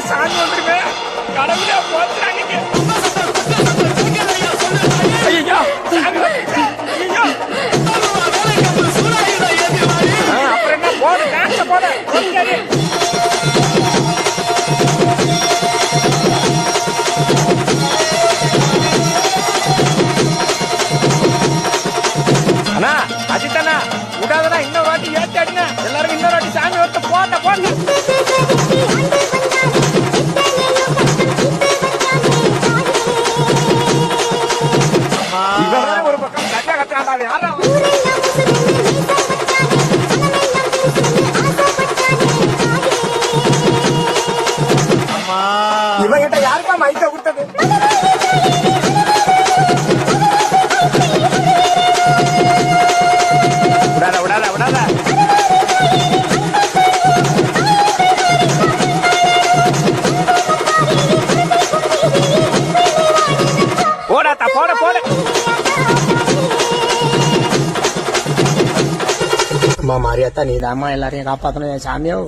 சாமி வந்துருமே கடவுளே போச்சுறாங்க. ஐயோ சாமி வந்துருச்சு. ஐயோ அப்புறம் என்ன போடு டான்ஸ் போடு ஓகே. அண்ணா அஜித்தண்ணா விடாதண்ணா இன்னொரு வாட்டி ஏற்றி அடிங்க. எல்லாரும் இன்னொரு வாட்டி சாமி ஒருத்த போட்ட போட்டு ஒரு பக்கம் கட்டா கட்டாண்டாது யாரும் இவங்கிட்ட யாருக்கா மைக்க கொடுத்தது? விடாத விடாத விடாத. போடாத்தா போட போட. அம்மா மாரியாத்தா நீ தாம்மா எல்லாரையும் காப்பாத்தணும் சாமியோ.